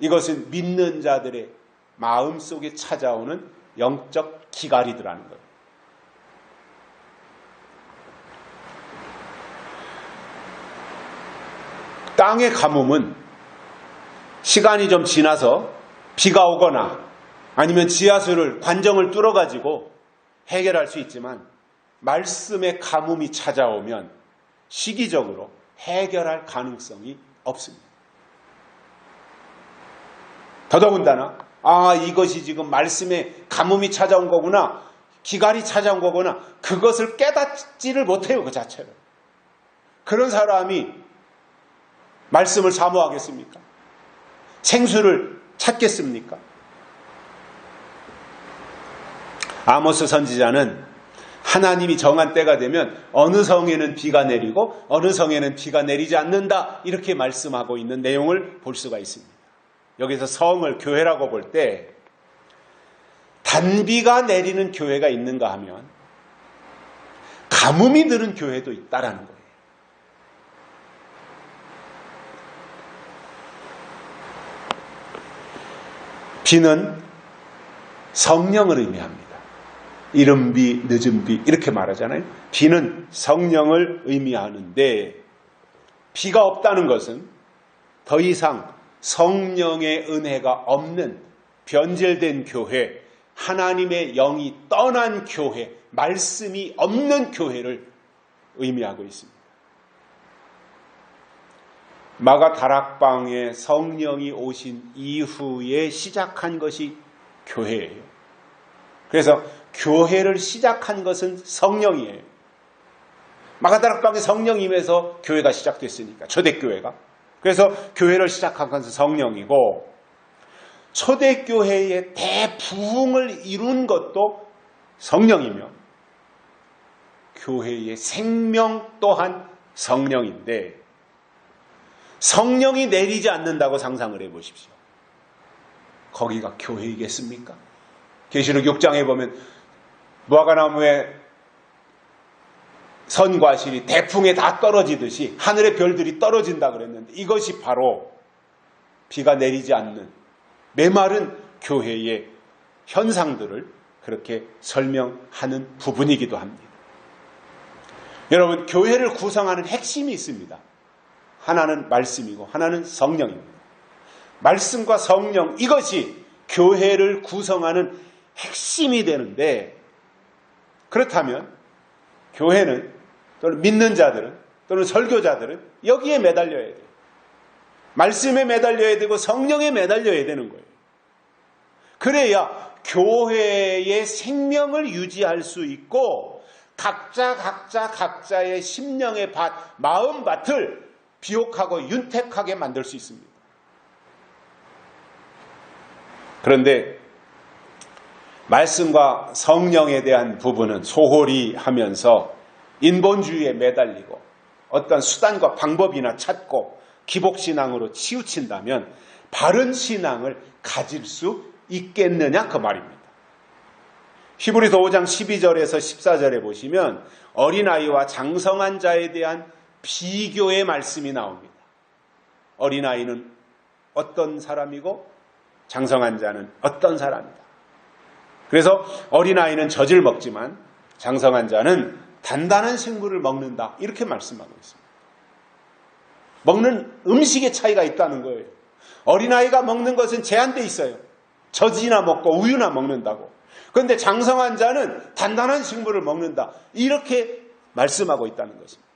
이것은 믿는 자들의 마음속에 찾아오는 영적 기갈이더라는 거예요. 땅의 가뭄은 시간이 좀 지나서 비가 오거나 아니면 지하수를, 관정을 뚫어가지고 해결할 수 있지만, 말씀의 가뭄이 찾아오면 시기적으로 해결할 가능성이 없습니다. 더더군다나 이것이 지금 말씀의 가뭄이 찾아온 거구나, 기갈이 찾아온 거구나, 그것을 깨닫지를 못해요. 그 자체를. 그런 사람이 말씀을 사모하겠습니까? 생수를 찾겠습니까? 아모스 선지자는 하나님이 정한 때가 되면 어느 성에는 비가 내리고 어느 성에는 비가 내리지 않는다, 이렇게 말씀하고 있는 내용을 볼 수가 있습니다. 여기서 성을 교회라고 볼 때 단비가 내리는 교회가 있는가 하면 가뭄이 드는 교회도 있다라는 거예요. 비는 성령을 의미합니다. 이른 비, 늦은 비, 이렇게 말하잖아요. 비는 성령을 의미하는데, 비가 없다는 것은 더 이상 성령의 은혜가 없는 변질된 교회, 하나님의 영이 떠난 교회, 말씀이 없는 교회를 의미하고 있습니다. 마가 다락방에 성령이 오신 이후에 시작한 것이 교회예요. 그래서 교회를 시작한 것은 성령이에요. 마가 다락방에 성령이 임해서 교회가 시작됐으니까, 초대교회가. 그래서 교회를 시작한 것은 성령이고, 초대교회의 대부흥을 이룬 것도 성령이며, 교회의 생명 또한 성령인데, 성령이 내리지 않는다고 상상을 해보십시오. 거기가 교회이겠습니까? 계시록 6장에 보면 무화과나무의 선과 실이 대풍에 다 떨어지듯이 하늘의 별들이 떨어진다 그랬는데, 이것이 바로 비가 내리지 않는 메마른 교회의 현상들을 그렇게 설명하는 부분이기도 합니다. 여러분, 교회를 구성하는 핵심이 있습니다. 하나는 말씀이고 하나는 성령입니다. 말씀과 성령, 이것이 교회를 구성하는 핵심이 되는데, 그렇다면 교회는, 또는 믿는 자들은, 또는 설교자들은 여기에 매달려야 돼요. 말씀에 매달려야 되고 성령에 매달려야 되는 거예요. 그래야 교회의 생명을 유지할 수 있고, 각자의 심령의 밭, 마음밭을 비옥하고 윤택하게 만들 수 있습니다. 그런데 말씀과 성령에 대한 부분은 소홀히 하면서 인본주의에 매달리고 어떤 수단과 방법이나 찾고 기복신앙으로 치우친다면 바른 신앙을 가질 수 있겠느냐 그 말입니다. 히브리서 5장 12절에서 14절에 보시면 어린아이와 장성한 자에 대한 비교의 말씀이 나옵니다. 어린아이는 어떤 사람이고 장성한 자는 어떤 사람이다. 그래서 어린아이는 젖을 먹지만 장성한 자는 단단한 식물을 먹는다. 이렇게 말씀하고 있습니다. 먹는 음식의 차이가 있다는 거예요. 어린아이가 먹는 것은 제한되어 있어요. 젖이나 먹고 우유나 먹는다고. 그런데 장성한 자는 단단한 식물을 먹는다. 이렇게 말씀하고 있다는 것입니다.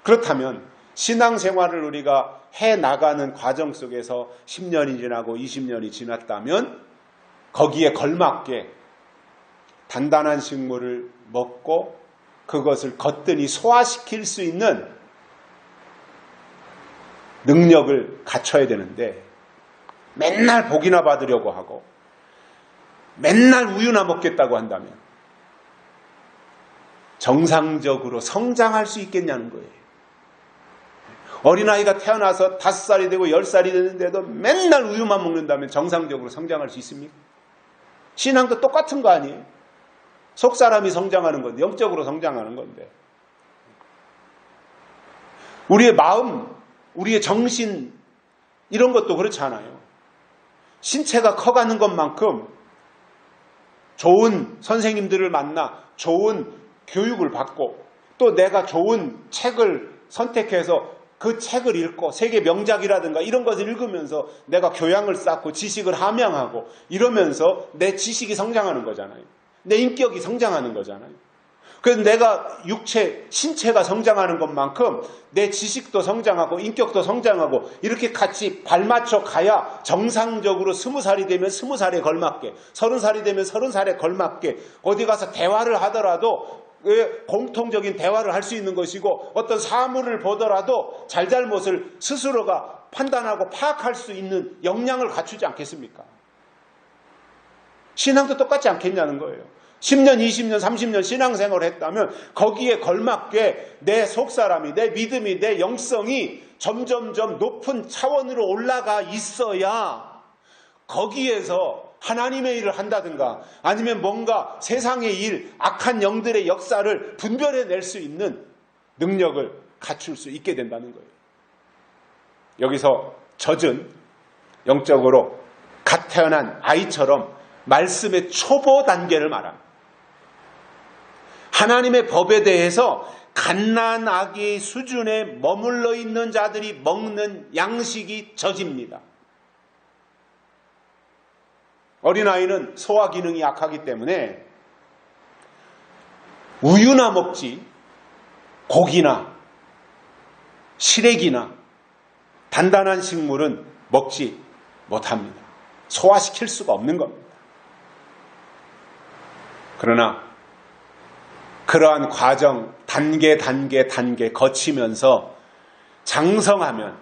그렇다면 신앙생활을 우리가 해나가는 과정 속에서 10년이 지나고 20년이 지났다면 거기에 걸맞게 단단한 식물을 먹고 그것을 거뜬히 소화시킬 수 있는 능력을 갖춰야 되는데 맨날 복이나 받으려고 하고 맨날 우유나 먹겠다고 한다면 정상적으로 성장할 수 있겠냐는 거예요. 어린아이가 태어나서 5살이 되고 10살이 되는데도 맨날 우유만 먹는다면 정상적으로 성장할 수 있습니까? 신앙도 똑같은 거 아니에요? 속사람이 성장하는 건데, 영적으로 성장하는 건데. 우리의 마음, 우리의 정신, 이런 것도 그렇잖아요. 신체가 커가는 것만큼 좋은 선생님들을 만나 좋은 교육을 받고 또 내가 좋은 책을 선택해서 그 책을 읽고 세계 명작이라든가 이런 것을 읽으면서 내가 교양을 쌓고 지식을 함양하고 이러면서 내 지식이 성장하는 거잖아요. 내 인격이 성장하는 거잖아요. 그래서 내가 신체가 성장하는 것만큼 내 지식도 성장하고 인격도 성장하고 이렇게 같이 발맞춰 가야 정상적으로 20살이 되면 20살에 걸맞게 30살이 되면 30살에 걸맞게 어디 가서 대화를 하더라도 공통적인 대화를 할 수 있는 것이고 어떤 사물을 보더라도 잘잘못을 스스로가 판단하고 파악할 수 있는 역량을 갖추지 않겠습니까? 신앙도 똑같지 않겠냐는 거예요. 10년, 20년, 30년 신앙생활을 했다면 거기에 걸맞게 내 속사람이, 내 믿음이, 내 영성이 점점점 높은 차원으로 올라가 있어야 거기에서 하나님의 일을 한다든가 아니면 뭔가 세상의 일, 악한 영들의 역사를 분별해낼 수 있는 능력을 갖출 수 있게 된다는 거예요. 여기서 젖은 영적으로 갓 태어난 아이처럼 말씀의 초보 단계를 말합니다. 하나님의 법에 대해서 갓난아기 수준에 머물러 있는 자들이 먹는 양식이 젖입니다. 어린아이는 소화 기능이 약하기 때문에 우유나 먹지 고기나 시래기나 단단한 식물은 먹지 못합니다. 소화시킬 수가 없는 겁니다. 그러나 그러한 과정 단계 거치면서 장성하면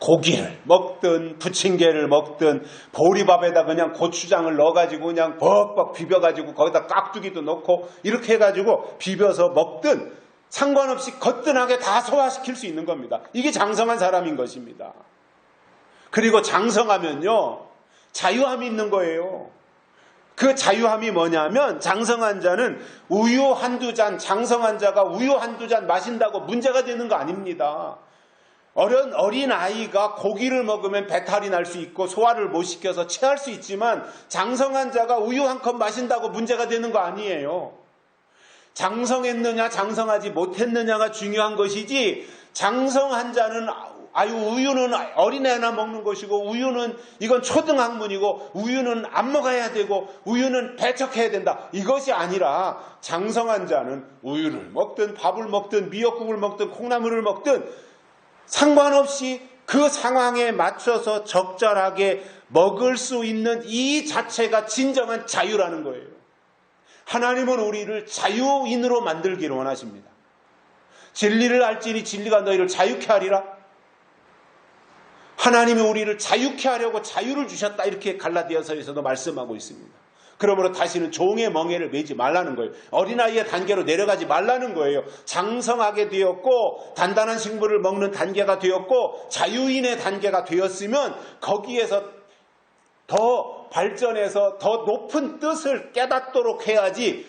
고기를 먹든 부침개를 먹든 보리밥에다 그냥 고추장을 넣어가지고 그냥 벅벅 비벼가지고 거기다 깍두기도 넣고 이렇게 해가지고 비벼서 먹든 상관없이 거뜬하게 다 소화시킬 수 있는 겁니다. 이게 장성한 사람인 것입니다. 그리고 장성하면요 자유함이 있는 거예요. 그 자유함이 뭐냐면 장성한 자는 우유 한두 잔, 장성한 자가 우유 한두 잔 마신다고 문제가 되는 거 아닙니다. 어린 아이가 고기를 먹으면 배탈이 날 수 있고 소화를 못 시켜서 체할 수 있지만 장성한 자가 우유 한 컵 마신다고 문제가 되는 거 아니에요. 장성했느냐 장성하지 못했느냐가 중요한 것이지 장성한 자는 우유는 어린애나 먹는 것이고 우유는 이건 초등학문이고 우유는 안 먹어야 되고 우유는 배척해야 된다. 이것이 아니라 장성한 자는 우유를 먹든 밥을 먹든 미역국을 먹든 콩나물을 먹든 상관없이 그 상황에 맞춰서 적절하게 먹을 수 있는 이 자체가 진정한 자유라는 거예요. 하나님은 우리를 자유인으로 만들기를 원하십니다. 진리를 알지니 진리가 너희를 자유케 하리라. 하나님이 우리를 자유케 하려고 자유를 주셨다, 이렇게 갈라디아서에서도 말씀하고 있습니다. 그러므로 다시는 종의 멍에를 매지 말라는 거예요. 어린아이의 단계로 내려가지 말라는 거예요. 장성하게 되었고 단단한 식물을 먹는 단계가 되었고 자유인의 단계가 되었으면 거기에서 더 발전해서 더 높은 뜻을 깨닫도록 해야지,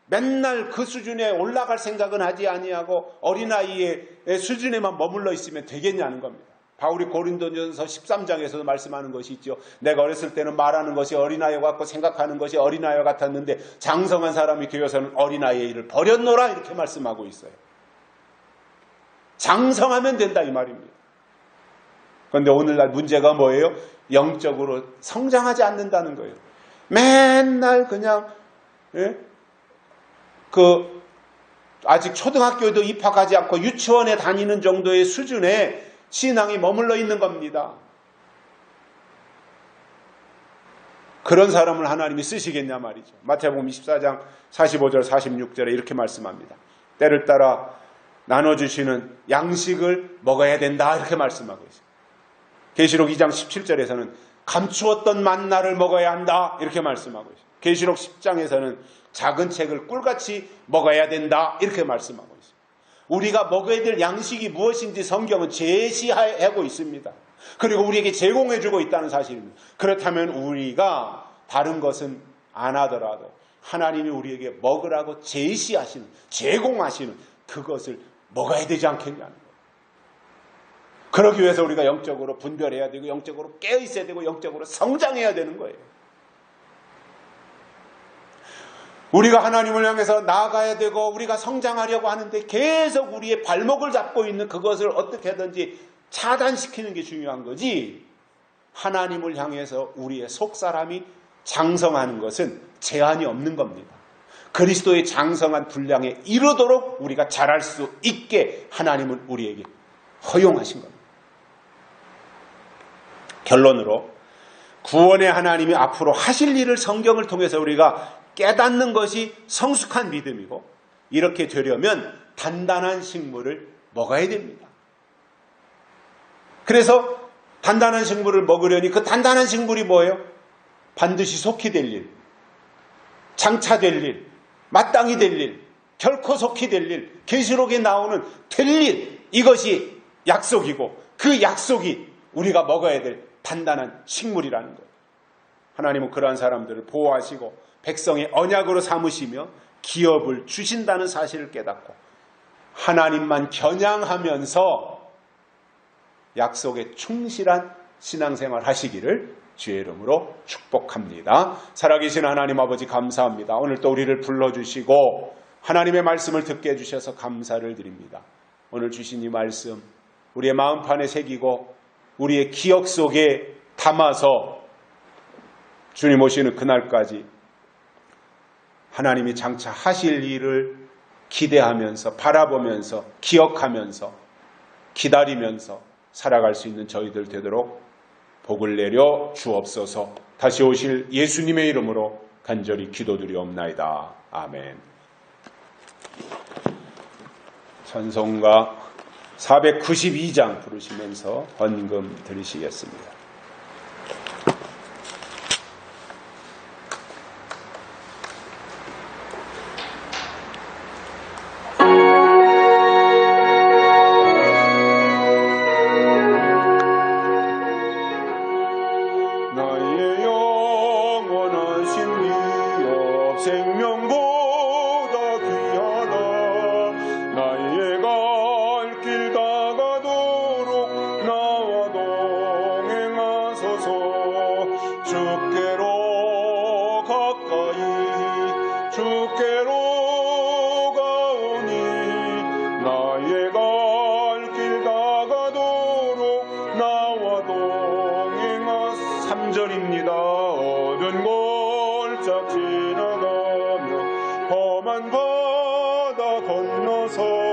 맨날 그 수준에 올라갈 생각은 하지 아니하고 어린아이의 수준에만 머물러 있으면 되겠냐는 겁니다. 바울이 고린도전서 13장에서도 말씀하는 것이 있죠. 내가 어렸을 때는 말하는 것이 어린아이와 같고 생각하는 것이 어린아이와 같았는데 장성한 사람이 되어서는 어린아이의 일을 버렸노라, 이렇게 말씀하고 있어요. 장성하면 된다, 이 말입니다. 그런데 오늘날 문제가 뭐예요? 영적으로 성장하지 않는다는 거예요. 맨날 그냥 아직 초등학교에도 입학하지 않고 유치원에 다니는 정도의 수준의 신앙이 머물러 있는 겁니다. 그런 사람을 하나님이 쓰시겠냐 말이죠. 마태복음 24장 45절 46절에 이렇게 말씀합니다. 때를 따라 나눠주시는 양식을 먹어야 된다, 이렇게 말씀하고 있어요. 계시록 2장 17절에서는 감추었던 만나를 먹어야 한다, 이렇게 말씀하고 있어요. 계시록 10장에서는 작은 책을 꿀같이 먹어야 된다, 이렇게 말씀하고 있어요. 우리가 먹어야 될 양식이 무엇인지 성경은 제시하고 있습니다. 그리고 우리에게 제공해주고 있다는 사실입니다. 그렇다면 우리가 다른 것은 안 하더라도 하나님이 우리에게 먹으라고 제시하시는, 제공하시는 그것을 먹어야 되지 않겠냐는 거예요. 그러기 위해서 우리가 영적으로 분별해야 되고 영적으로 깨어있어야 되고 영적으로 성장해야 되는 거예요. 우리가 하나님을 향해서 나아가야 되고 우리가 성장하려고 하는데 계속 우리의 발목을 잡고 있는 그것을 어떻게 하든지 차단시키는 게 중요한 거지, 하나님을 향해서 우리의 속사람이 장성하는 것은 제한이 없는 겁니다. 그리스도의 장성한 분량에 이르도록 우리가 자랄 수 있게 하나님은 우리에게 허용하신 겁니다. 결론으로 구원의 하나님이 앞으로 하실 일을 성경을 통해서 우리가 깨닫는 것이 성숙한 믿음이고, 이렇게 되려면 단단한 식물을 먹어야 됩니다. 그래서 단단한 식물을 먹으려니 그 단단한 식물이 뭐예요? 반드시 속히 될 일, 장차될 일, 마땅히 될 일, 결코 속히 될 일, 계시록에 나오는 될 일, 이것이 약속이고 그 약속이 우리가 먹어야 될 단단한 식물이라는 거예요. 하나님은 그러한 사람들을 보호하시고 백성의 언약으로 삼으시며 기업을 주신다는 사실을 깨닫고 하나님만 겨냥하면서 약속에 충실한 신앙생활 하시기를 주의 이름으로 축복합니다. 살아계신 하나님 아버지, 감사합니다. 오늘 또 우리를 불러주시고 하나님의 말씀을 듣게 해주셔서 감사를 드립니다. 오늘 주신 이 말씀 우리의 마음판에 새기고 우리의 기억 속에 담아서 주님 오시는 그날까지 하나님이 장차 하실 일을 기대하면서 바라보면서 기억하면서 기다리면서 살아갈 수 있는 저희들 되도록 복을 내려 주옵소서. 다시 오실 예수님의 이름으로 간절히 기도드리옵나이다. 아멘. 찬송가 492장 부르시면서 헌금 드리시겠습니다. 생명보다 귀하다. 나의 갈 길 다가도록 나와 동행하소서. 주께로 가까이 주께로 가오니 나의 갈 길 다가도록 나와 동행하소서. 3절입니다. 어두운 골짝 지나가며 험한 바다 건너서